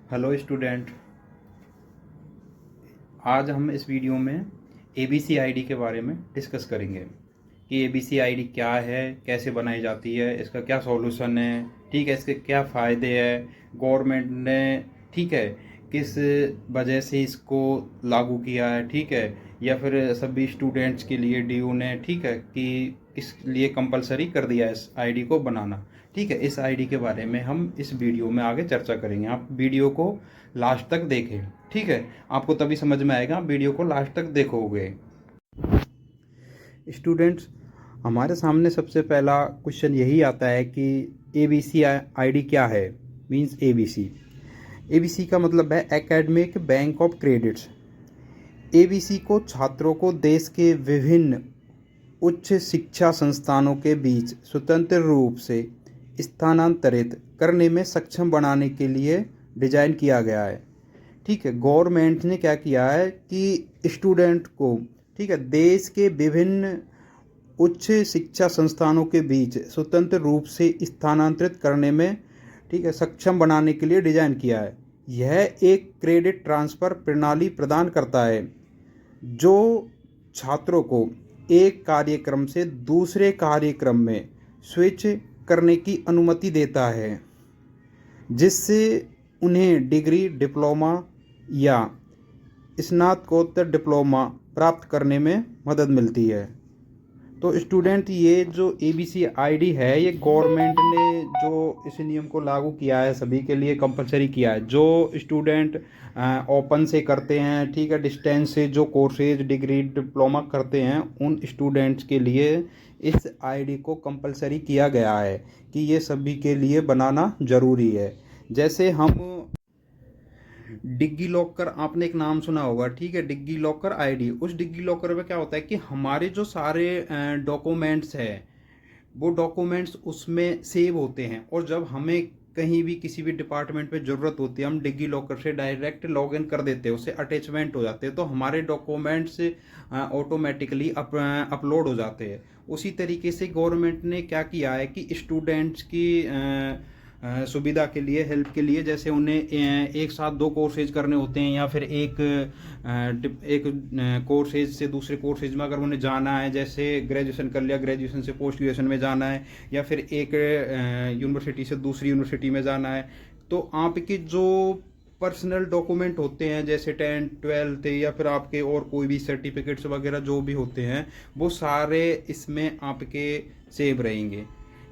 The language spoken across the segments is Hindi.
Hello student. आज हम इस वीडियो में एबीसी आईडी के बारे में डिस्कस करेंगे कि एबीसी आईडी क्या है, कैसे बनाई जाती है, इसका क्या सॉल्यूशन है, ठीक है, इसके क्या फ़ायदे हैं, गवर्नमेंट ने, ठीक है, किस वजह से इसको लागू किया है, ठीक है, या फिर सभी स्टूडेंट्स के लिए डीयू ने, ठीक है, कि इस लिए कंपलसरी कर दिया है इस आईडी को बनाना। ठीक है, इस आईडी के बारे में हम इस वीडियो में आगे चर्चा करेंगे। आप वीडियो को लास्ट तक देखें, ठीक है, आपको तभी समझ में आएगा, आप वीडियो को लास्ट तक देखोगे। स्टूडेंट्स, हमारे सामने सबसे पहला क्वेश्चन यही आता है कि एबीसी आईडी क्या है। मींस एबीसी, एबीसी का मतलब है academic bank of credits. ABC को छात्रों को देश के विभिन्न उच्च शिक्षा संस्थानों के बीच स्वतंत्र रूप से स्थानांतरित करने में सक्षम बनाने के लिए डिजाइन किया गया है। ठीक है, गवर्नमेंट ने क्या किया है कि स्टूडेंट को, ठीक है, देश के विभिन्न उच्च शिक्षा संस्थानों के बीच स्वतंत्र रूप से स्थानांतरित करने में, ठीक है, सक्षम बनाने के लिए डिजाइन किया है। यह एक क्रेडिट ट्रांसफर प्रणाली प्रदान करता है जो छात्रों को एक कार्यक्रम से दूसरे कार्यक्रम में स्विच करने की अनुमति देता है, जिससे उन्हें डिग्री, डिप्लोमा या स्नातकोत्तर डिप्लोमा प्राप्त करने में मदद मिलती है। तो स्टूडेंट, ये जो एबीसी आईडी है, ये गवर्नमेंट ने जो इस नियम को लागू किया है, सभी के लिए कंपलसरी किया है। जो स्टूडेंट ओपन से करते हैं, ठीक है, डिस्टेंस से जो कोर्सेज, डिग्री, डिप्लोमा करते हैं, उन स्टूडेंट्स के लिए इस आईडी को कंपलसरी किया गया है कि ये सभी के लिए बनाना ज़रूरी है। जैसे हम डिग्गी लॉकर, आपने एक नाम सुना होगा, ठीक है, डिग्गी लॉकर आईडी। उस डिग्गी लॉकर में क्या होता है कि हमारे जो सारे डॉक्यूमेंट्स हैं, वो डॉक्यूमेंट्स उसमें सेव होते हैं, और जब हमें कहीं भी किसी भी डिपार्टमेंट में ज़रूरत होती है, हम डिग्गी लॉकर से डायरेक्ट लॉगिन कर देते हैं, उससे अटैचमेंट हो जाते हैं, तो हमारे डॉक्यूमेंट्स ऑटोमेटिकली अपलोड हो जाते हैं। उसी तरीके से गवर्नमेंट ने क्या किया है कि स्टूडेंट्स की सुविधा के लिए, हेल्प के लिए, जैसे उन्हें एक साथ दो कोर्सेज करने होते हैं, या फिर एक कोर्सेज से दूसरे कोर्सेज में अगर उन्हें जाना है, जैसे ग्रेजुएशन कर लिया, ग्रेजुएशन से पोस्ट ग्रेजुएशन में जाना है, या फिर एक यूनिवर्सिटी से दूसरी यूनिवर्सिटी में जाना है, तो आपके जो पर्सनल डॉक्यूमेंट होते हैं, जैसे 10th 12th या फिर आपके और कोई भी सर्टिफिकेट्स वगैरह जो भी होते हैं, वो सारे इसमें आपके सेव रहेंगे।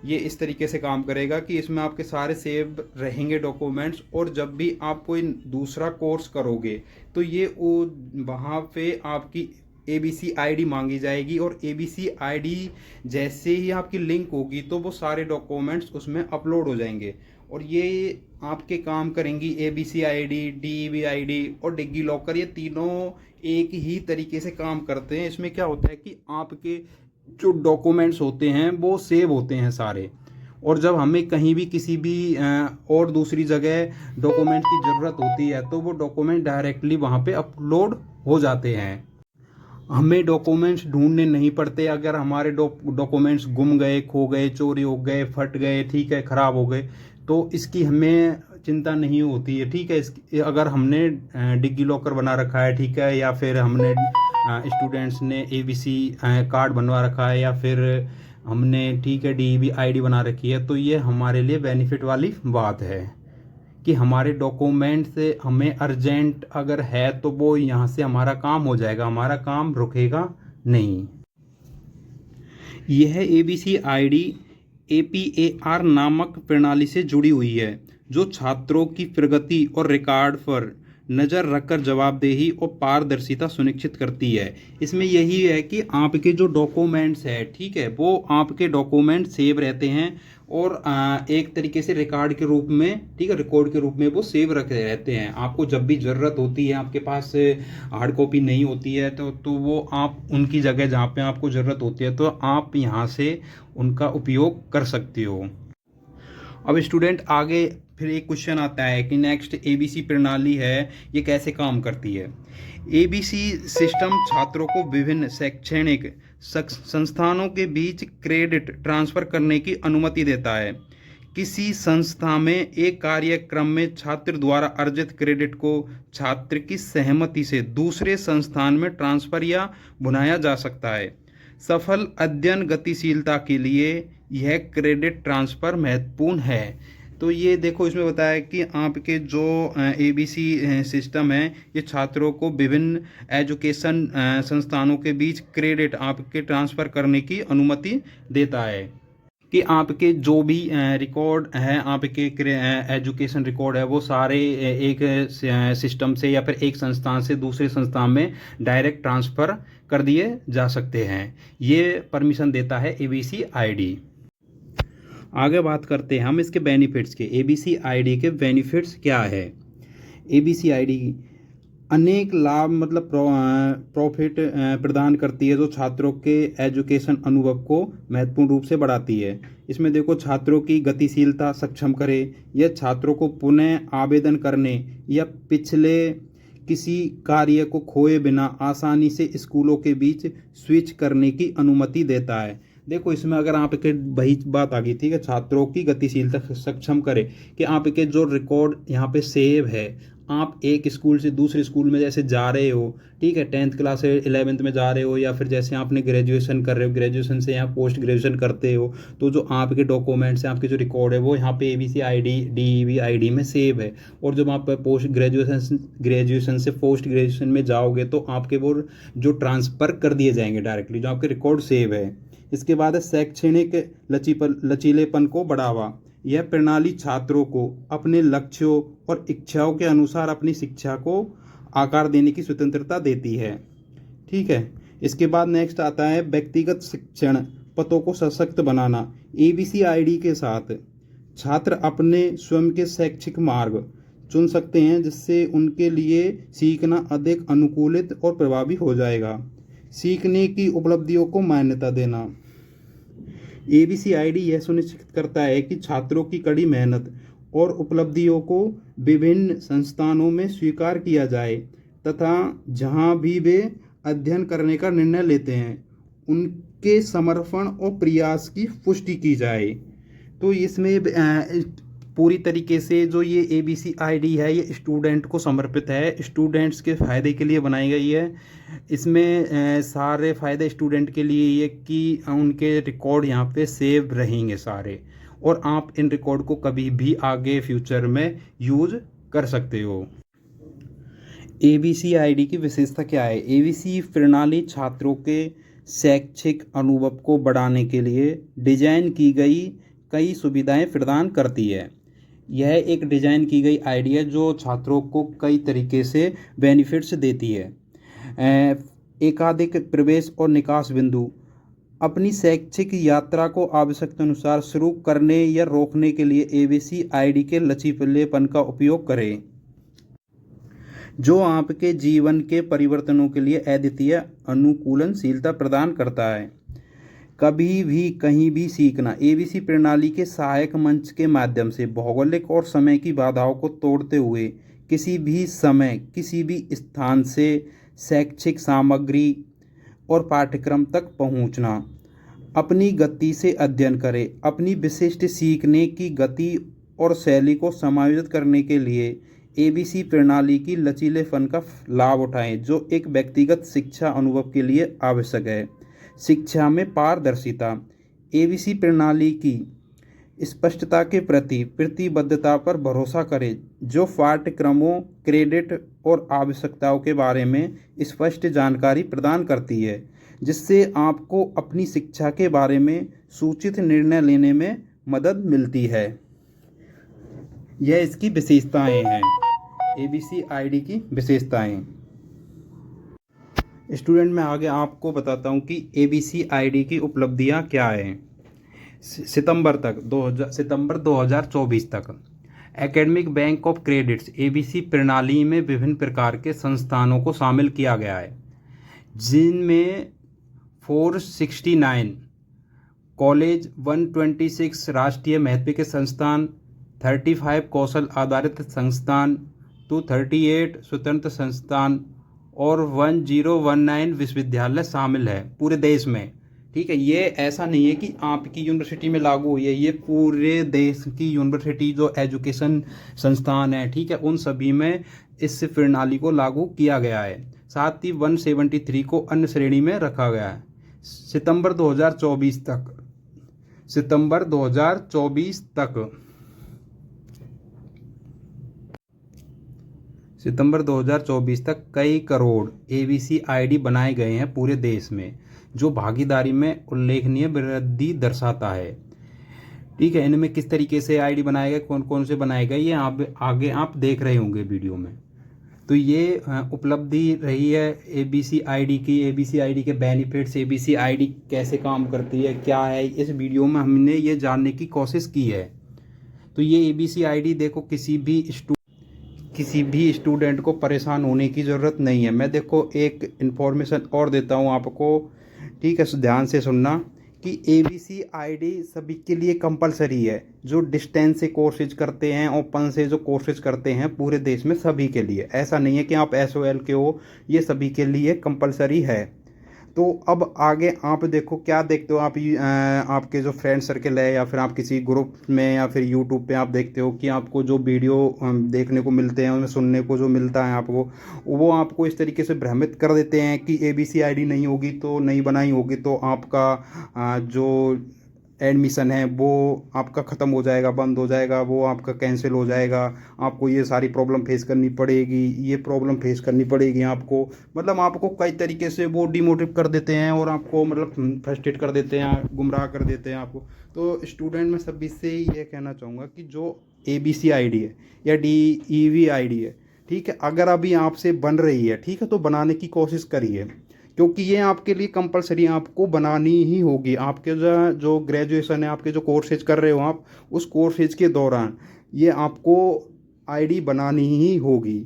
ये इस तरीके से काम करेगा कि इसमें आपके सारे सेव रहेंगे डॉक्यूमेंट्स, और जब भी आप कोई दूसरा कोर्स करोगे तो ये वहाँ पे आपकी एबीसी आईडी मांगी जाएगी, और एबीसी आईडी जैसे ही आपकी लिंक होगी तो वो सारे डॉक्यूमेंट्स उसमें अपलोड हो जाएंगे, और ये आपके काम करेंगी। एबीसी आईडी, डीईबी आईडी और डिग्गी लॉकर, ये तीनों एक ही तरीके से काम करते हैं। इसमें क्या होता है कि आपके जो डॉक्यूमेंट्स होते हैं वो सेव होते हैं सारे, और जब हमें कहीं भी किसी भी और दूसरी जगह डॉक्यूमेंट की ज़रूरत होती है तो वो डॉक्यूमेंट डायरेक्टली वहाँ पे अपलोड हो जाते हैं। हमें डॉक्यूमेंट्स ढूंढने नहीं पड़ते। अगर हमारे डॉक्यूमेंट्स गुम गए, खो गए, चोरी हो गए, फट गए, ठीक है, ख़राब हो गए, तो इसकी हमें चिंता नहीं होती है। ठीक है, अगर हमने डिग्गी लॉकर बना रखा है, ठीक है, या फिर हमने स्टूडेंट्स ने एबीसी कार्ड बनवा रखा है, या फिर हमने, ठीक है, डीईबी आईडी बना रखी है, तो ये हमारे लिए बेनिफिट वाली बात है कि हमारे डॉक्यूमेंट से हमें अर्जेंट अगर है तो वो यहाँ से हमारा काम हो जाएगा, हमारा काम रुकेगा नहीं। यह एबीसी आईडी एपीएआर नामक प्रणाली से जुड़ी हुई है, जो छात्रों की प्रगति और रिकॉर्ड पर नज़र रखकर जवाबदेही और पारदर्शिता सुनिश्चित करती है। इसमें यही है कि आपके जो डॉक्यूमेंट्स है, ठीक है, वो आपके डॉक्यूमेंट सेव रहते हैं, और एक तरीके से रिकॉर्ड के रूप में, ठीक है, रिकॉर्ड के रूप में वो सेव रखे रहते हैं। आपको जब भी ज़रूरत होती है, आपके पास हार्ड कॉपी नहीं होती है, तो वो आप उनकी जगह जहाँ पे आपको ज़रूरत होती है तो आप यहाँ से उनका उपयोग कर सकते हो। अब स्टूडेंट, आगे फिर एक क्वेश्चन आता है कि नेक्स्ट एबीसी प्रणाली है, ये कैसे काम करती है। एबीसी सिस्टम छात्रों को विभिन्न शैक्षणिक संस्थानों के बीच क्रेडिट ट्रांसफ़र करने की अनुमति देता है। किसी संस्था में एक कार्यक्रम में छात्र द्वारा अर्जित क्रेडिट को छात्र की सहमति से दूसरे संस्थान में ट्रांसफर या भुनाया जा सकता है। सफल अध्ययन गतिशीलता के लिए यह क्रेडिट ट्रांसफ़र महत्वपूर्ण है। तो ये देखो, इसमें बताया कि आपके जो एबीसी सिस्टम है, ये छात्रों को विभिन्न एजुकेशन संस्थानों के बीच क्रेडिट आपके ट्रांसफ़र करने की अनुमति देता है कि आपके जो भी रिकॉर्ड हैं, आपके एजुकेशन रिकॉर्ड है, वो सारे एक सिस्टम से या फिर एक संस्थान से दूसरे संस्थान में डायरेक्ट ट्रांसफ़र कर दिए जा सकते हैं। ये परमिशन देता है एबीसी आईडी। आगे बात करते हैं हम इसके बेनिफिट्स के। एबीसी आईडी के बेनिफिट्स क्या है? एबीसी आईडी अनेक लाभ मतलब प्रॉफिट प्रदान करती है, जो छात्रों के एजुकेशन अनुभव को महत्वपूर्ण रूप से बढ़ाती है। इसमें देखो, छात्रों की गतिशीलता सक्षम करे, यह छात्रों को पुनः आवेदन करने या पिछले किसी कार्य को खोए बिना आसानी से स्कूलों के बीच स्विच करने की अनुमति देता है। देखो, इसमें अगर आपके वही बात आ गई थी कि छात्रों की गतिशीलता सक्षम करे कि आपके जो रिकॉर्ड यहाँ पे सेव है, आप एक स्कूल से दूसरे स्कूल में जैसे जा रहे हो, ठीक है, 10th क्लास से 11th में जा रहे हो, या फिर जैसे आपने ग्रेजुएशन कर रहे हो, ग्रेजुएशन से यहाँ पोस्ट ग्रेजुएशन करते हो, तो जो आपके डॉक्यूमेंट्स हैं, आपके जो रिकॉर्ड है, वो यहाँ पे एबीसी आईडी डीईवी आईडी में सेव है। और जब आप पोस्ट ग्रेजुएशन से पोस्ट ग्रेजुएशन में जाओगे, तो आपके वो जो ट्रांसफ़र कर दिए जाएंगे डायरेक्टली, जो आपके रिकॉर्ड सेव है। इसके बाद है शैक्षणिक लचीलेपन को बढ़ावा। यह प्रणाली छात्रों को अपने लक्ष्यों और इच्छाओं के अनुसार अपनी शिक्षा को आकार देने की स्वतंत्रता देती है। ठीक है, इसके बाद नेक्स्ट आता है व्यक्तिगत शिक्षण पथों को सशक्त बनाना। एबीसी आईडी के साथ छात्र अपने स्वयं के शैक्षिक मार्ग चुन सकते हैं, जिससे उनके लिए सीखना अधिक अनुकूलित और प्रभावी हो जाएगा। सीखने की उपलब्धियों को मान्यता देना। एबीसी आईडी यह सुनिश्चित करता है कि छात्रों की कड़ी मेहनत और उपलब्धियों को विभिन्न संस्थानों में स्वीकार किया जाए, तथा जहां भी वे अध्ययन करने का निर्णय लेते हैं, उनके समर्पण और प्रयास की पुष्टि की जाए। तो इसमें पूरी तरीके से जो ये एबीसी आईडी है, ये स्टूडेंट को समर्पित है, स्टूडेंट्स के फ़ायदे के लिए बनाई गई है। इसमें सारे फ़ायदे स्टूडेंट के लिए ये कि उनके रिकॉर्ड यहाँ पे सेव रहेंगे सारे, और आप इन रिकॉर्ड को कभी भी आगे फ्यूचर में यूज़ कर सकते हो। एबीसी आईडी की विशेषता क्या है? एबीसी प्रणाली छात्रों के शैक्षिक अनुभव को बढ़ाने के लिए डिजाइन की गई कई सुविधाएं प्रदान करती है। यह एक डिज़ाइन की गई आईडी है जो छात्रों को कई तरीके से बेनिफिट्स देती है। एकाधिक प्रवेश और निकास बिंदु। अपनी शैक्षिक यात्रा को आवश्यकता अनुसार शुरू करने या रोकने के लिए एबीसी आईडी के लचीलेपन का उपयोग करें, जो आपके जीवन के परिवर्तनों के लिए अद्वितीय अनुकूलनशीलता प्रदान करता है। कभी भी कहीं भी सीखना। एबीसी प्रणाली के सहायक मंच के माध्यम से भौगोलिक और समय की बाधाओं को तोड़ते हुए किसी भी समय किसी भी स्थान से शैक्षिक सामग्री और पाठ्यक्रम तक पहुंचना। अपनी गति से अध्ययन करें। अपनी विशिष्ट सीखने की गति और शैली को समायोजित करने के लिए एबीसी प्रणाली की लचीलेपन का लाभ उठाएं, जो एक व्यक्तिगत शिक्षा अनुभव के लिए आवश्यक है। शिक्षा में पारदर्शिता। एबीसी प्रणाली की स्पष्टता के प्रति प्रतिबद्धता पर भरोसा करें, जो पाठ्यक्रमों, क्रेडिट और आवश्यकताओं के बारे में स्पष्ट जानकारी प्रदान करती है, जिससे आपको अपनी शिक्षा के बारे में सूचित निर्णय लेने में मदद मिलती है। यह इसकी विशेषताएं हैं, एबीसी आईडी की विशेषताएं। स्टूडेंट, मैं आगे आपको बताता हूं कि एबीसी आईडी की उपलब्धियां क्या हैं। सितंबर 2024 तक academic bank of credits ABC प्रणाली में विभिन्न प्रकार के संस्थानों को शामिल किया गया है, जिनमें 469 कॉलेज, 126 राष्ट्रीय महत्व के संस्थान, 35 कौशल आधारित संस्थान, 238 स्वतंत्र संस्थान और 1019 विश्वविद्यालय शामिल है पूरे देश में। ठीक है, ये ऐसा नहीं है कि आपकी यूनिवर्सिटी में लागू हुई है, ये पूरे देश की यूनिवर्सिटी जो एजुकेशन संस्थान है, ठीक है, उन सभी में इस प्रणाली को लागू किया गया है। साथ ही 173 को अन्य श्रेणी में रखा गया है। सितंबर 2024 तक, सितंबर 2024 तक, सितंबर 2024 तक कई करोड़ एबीसी आईडी बनाए गए हैं पूरे देश में, जो भागीदारी में उल्लेखनीय वृद्धि दर्शाता है। ठीक है, इनमें किस तरीके से आईडी बनाए गए, कौन कौन से बनाए गए, ये आप आगे आप देख रहे होंगे वीडियो में। तो ये उपलब्धि रही है एबीसी आईडी की, एबीसी आईडी के बेनिफिट्स, एबीसी आईडी कैसे काम करती है, क्या है, इस वीडियो में हमने ये जानने की कोशिश की है। तो ये एबीसी आईडी देखो, किसी भी स्टूडेंट को परेशान होने की ज़रूरत नहीं है। मैं देखो एक इन्फॉर्मेशन और देता हूँ आपको, ठीक है, ध्यान से सुनना, कि एबीसी आईडी सभी के लिए कंपलसरी है, जो डिस्टेंस से कोर्सेज करते हैं, ओपन से जो कोर्सेज करते हैं पूरे देश में, सभी के लिए। ऐसा नहीं है कि आप एसओएल के हो, ये सभी के लिए कंपलसरी है। तो अब आगे आप देखो, क्या देखते हो आप, आपके जो फ्रेंड सर्कल है या फिर आप किसी ग्रुप में या फिर यूट्यूब पे आप देखते हो कि आपको जो वीडियो देखने को मिलते हैं, उनमें सुनने को जो मिलता है आपको, वो आपको इस तरीके से भ्रमित कर देते हैं कि एबीसी आईडी नहीं होगी तो नहीं बनाई होगी तो आपका जो एडमिशन है वो आपका ख़त्म हो जाएगा, बंद हो जाएगा, वो आपका कैंसिल हो जाएगा, आपको ये सारी प्रॉब्लम फेस करनी पड़ेगी, ये प्रॉब्लम फेस करनी पड़ेगी आपको। मतलब आपको कई तरीके से वो डिमोटिव कर देते हैं और आपको मतलब फ्रस्ट्रेट कर देते हैं, गुमराह कर देते हैं आपको। तो स्टूडेंट में सभी से ये कहना चाहूँगा कि जो एबीसी आईडी है या डीईवी आईडी है, ठीक है, अगर अभी आपसे बन रही है, ठीक है, तो बनाने की कोशिश करिए, क्योंकि ये आपके लिए कंपलसरी आपको बनानी ही होगी। आपके जो ग्रेजुएशन है, आपके जो कोर्सेज कर रहे हो आप, उस कोर्सेज के दौरान ये आपको आईडी बनानी ही होगी।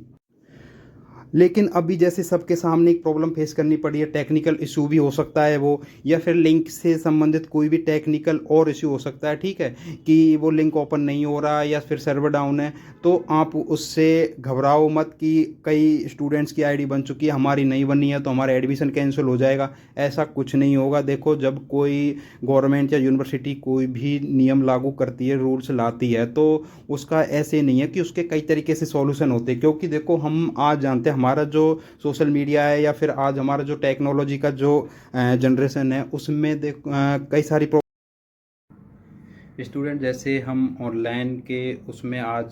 लेकिन अभी जैसे सबके सामने एक प्रॉब्लम फेस करनी पड़ी है, टेक्निकल इशू भी हो सकता है वो, या फिर लिंक से संबंधित कोई भी टेक्निकल और इशू हो सकता है, ठीक है, कि वो लिंक ओपन नहीं हो रहा है या फिर सर्वर डाउन है। तो आप उससे घबराओ मत कि कई स्टूडेंट्स की आईडी बन चुकी है, हमारी नहीं बनी है तो हमारा एडमिशन कैंसिल हो जाएगा। ऐसा कुछ नहीं होगा। देखो, जब कोई गवर्नमेंट या यूनिवर्सिटी कोई भी नियम लागू करती है, रूल्स लाती है, तो उसका ऐसे नहीं है कि उसके कई तरीके से सॉल्यूशन होते हैं। क्योंकि देखो, हम आज जानते हैं हमारा जो सोशल मीडिया है या फिर आज हमारा जो टेक्नोलॉजी का जो जनरेशन है, उसमें कई सारी स्टूडेंट, जैसे हम ऑनलाइन के उसमें आज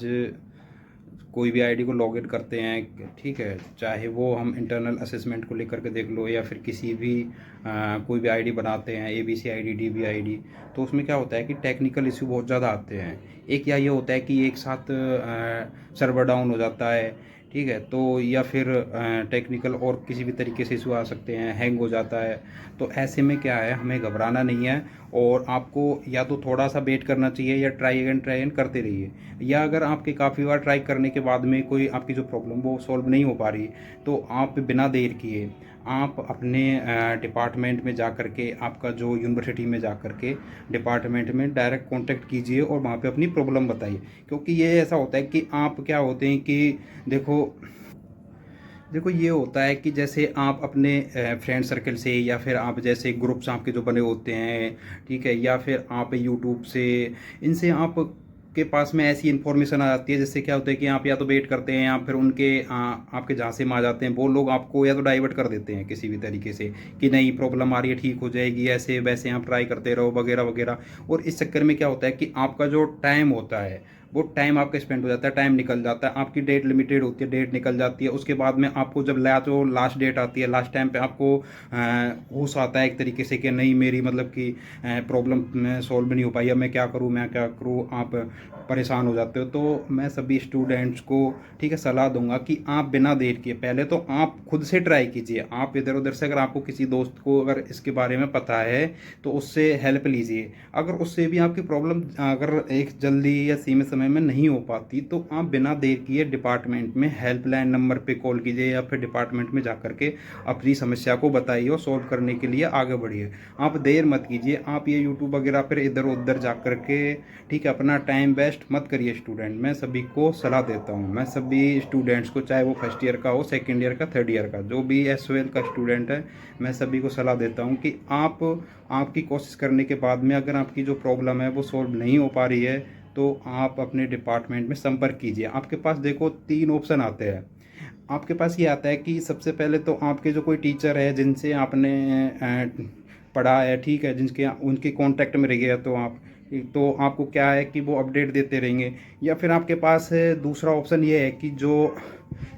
कोई भी आईडी को लॉगिन करते हैं, ठीक है, चाहे वो हम इंटरनल असेसमेंट को लेकर के देख लो या फिर किसी भी कोई भी आईडी बनाते हैं, एबीसी आईडी, डीबी आईडी, तो उसमें क्या होता है कि टेक्निकल इशू बहुत ज़्यादा आते हैं। एक या ये होता है कि एक साथ सर्वर डाउन हो जाता है, ठीक है, तो या फिर टेक्निकल और किसी भी तरीके से इशू आ सकते हैं, हैंग हो जाता है। तो ऐसे में क्या है, हमें घबराना नहीं है और आपको या तो थोड़ा सा वेट करना चाहिए या ट्राई अगेन करते रहिए। या अगर आपके काफ़ी बार ट्राई करने के बाद में कोई आपकी जो प्रॉब्लम वो सॉल्व नहीं हो पा रही, तो आप बिना देर किए आप अपने डिपार्टमेंट में जा कर के, आपका जो यूनिवर्सिटी में जा कर के डिपार्टमेंट में डायरेक्ट कांटेक्ट कीजिए और वहाँ पे अपनी प्रॉब्लम बताइए। क्योंकि ये ऐसा होता है कि आप क्या होते हैं कि देखो देखो ये होता है कि जैसे आप अपने फ्रेंड सर्कल से या फिर आप जैसे ग्रुप्स आपके जो बने होते हैं, ठीक है, या फिर आप यूट्यूब से, इनसे आप के पास में ऐसी इन्फॉर्मेशन आ जाती है, जिससे क्या होता है कि आप या तो वेट करते हैं या फिर उनके आपके झांसे में आ जाते हैं। वो लोग आपको या तो डाइवर्ट कर देते हैं किसी भी तरीके से कि नहीं, प्रॉब्लम आ रही है, ठीक हो जाएगी, ऐसे वैसे आप ट्राई करते रहो वगैरह वगैरह। और इस चक्कर में क्या होता है कि आपका जो टाइम होता है वो टाइम आपका स्पेंड हो जाता है, टाइम निकल जाता है, आपकी डेट लिमिटेड होती है, डेट निकल जाती है। उसके बाद में आपको जब लास्ट डेट आती है, लास्ट टाइम पे आपको होश आता है एक तरीके से कि नहीं, मेरी मतलब कि प्रॉब्लम सॉल्व नहीं हो पाई, अब मैं क्या करूँ, आप परेशान हो जाते हो। तो मैं सभी स्टूडेंट्स को, ठीक है, सलाह दूंगा कि आप बिना देर किए पहले तो आप खुद से ट्राई कीजिए। आप इधर उधर से, अगर आपको किसी दोस्त को अगर इसके बारे में पता है तो उससे हेल्प लीजिए। अगर उससे भी आपकी प्रॉब्लम अगर एक जल्दी या सीमित समय समय में नहीं हो पाती तो आप बिना देर किए डिपार्टमेंट में हेल्पलाइन नंबर पे कॉल कीजिए या फिर डिपार्टमेंट में जा कर के अपनी समस्या को बताइए और सॉल्व करने के लिए आगे बढ़िए। आप देर मत कीजिए, आप ये यूट्यूब वगैरह फिर इधर उधर जा कर के ठीक है अपना टाइम वेस्ट मत करिए स्टूडेंट। मैं सभी को सलाह देता हूँ, मैं सभी स्टूडेंट्स को, चाहे वो फर्स्ट ईयर का हो, सेकेंड ईयर का, थर्ड ईयर का, जो भी SOL का स्टूडेंट है, मैं सभी को सलाह देता हूँ कि आपकी कोशिश करने के बाद में अगर आपकी जो प्रॉब्लम है वो सॉल्व नहीं हो पा रही है तो आप अपने डिपार्टमेंट में संपर्क कीजिए। आपके पास देखो 3 ऑप्शन आते हैं। आपके पास ये आता है कि सबसे पहले तो आपके जो कोई टीचर है जिनसे आपने पढ़ा है, ठीक है, जिनके उनके कांटेक्ट में रहिए तो आपको क्या है कि वो अपडेट देते रहेंगे। या फिर आपके पास दूसरा ऑप्शन ये है कि जो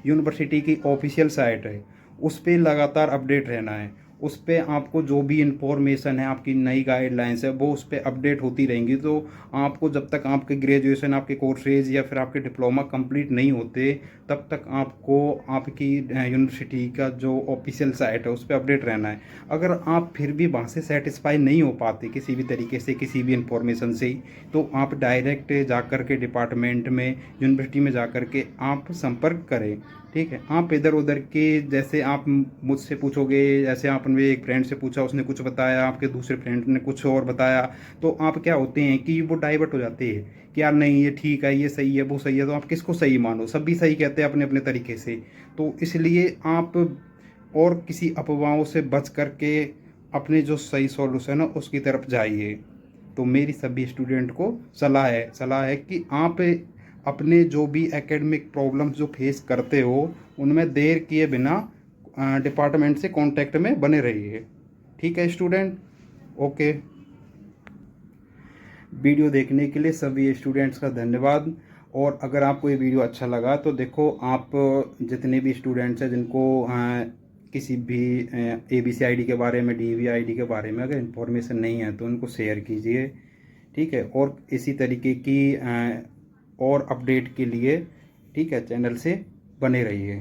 यूनिवर्सिटी की ऑफिशियल साइट है उस पर लगातार अपडेट रहना है। उस पर आपको जो भी इंफॉर्मेशन है, आपकी नई गाइडलाइंस है, वो उस पर अपडेट होती रहेंगी। तो आपको जब तक आपके ग्रेजुएशन, आपके कोर्सेज या फिर आपके डिप्लोमा कंप्लीट नहीं होते तब तक आपको आपकी यूनिवर्सिटी का जो ऑफिशियल साइट है उस पर अपडेट रहना है। अगर आप फिर भी वहाँ से सेटिस्फाई नहीं हो पाते किसी भी तरीके से, किसी भी इंफॉर्मेशन से, तो आप डायरेक्ट जा कर के डिपार्टमेंट में, यूनिवर्सिटी में जा कर के आप संपर्क करें। ठीक है, आप इधर उधर के, जैसे आप मुझसे पूछोगे, जैसे आपने एक फ्रेंड से पूछा, उसने कुछ बताया, आपके दूसरे फ्रेंड ने कुछ और बताया, तो आप क्या होते हैं कि वो डाइवर्ट हो जाते हैं कि यार नहीं ये ठीक है, ये सही है, वो सही है, तो आप किसको सही मानो? सभी सही कहते हैं अपने अपने तरीके से। तो इसलिए आप और किसी अफवाहों से बच करके अपने जो सही सॉल्यूशन है उसकी तरफ जाइए। तो मेरी सभी स्टूडेंट को सलाह है कि आप अपने जो भी एकेडमिक प्रॉब्लम्स जो फेस करते हो उनमें देर किए बिना डिपार्टमेंट से कांटेक्ट में बने रहिए। ठीक है स्टूडेंट, ओके। वीडियो देखने के लिए सभी स्टूडेंट्स का धन्यवाद। और अगर आपको ये वीडियो अच्छा लगा तो देखो, आप जितने भी स्टूडेंट्स हैं जिनको किसी भी ABCID के बारे में, DVID के बारे में अगर इन्फॉर्मेशन नहीं है तो उनको शेयर कीजिए। ठीक है, और इसी तरीके की और अपडेट के लिए, ठीक है, चैनल से बने रहिए।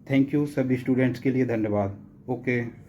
थैंक यू, सभी स्टूडेंट्स के लिए धन्यवाद। ओके।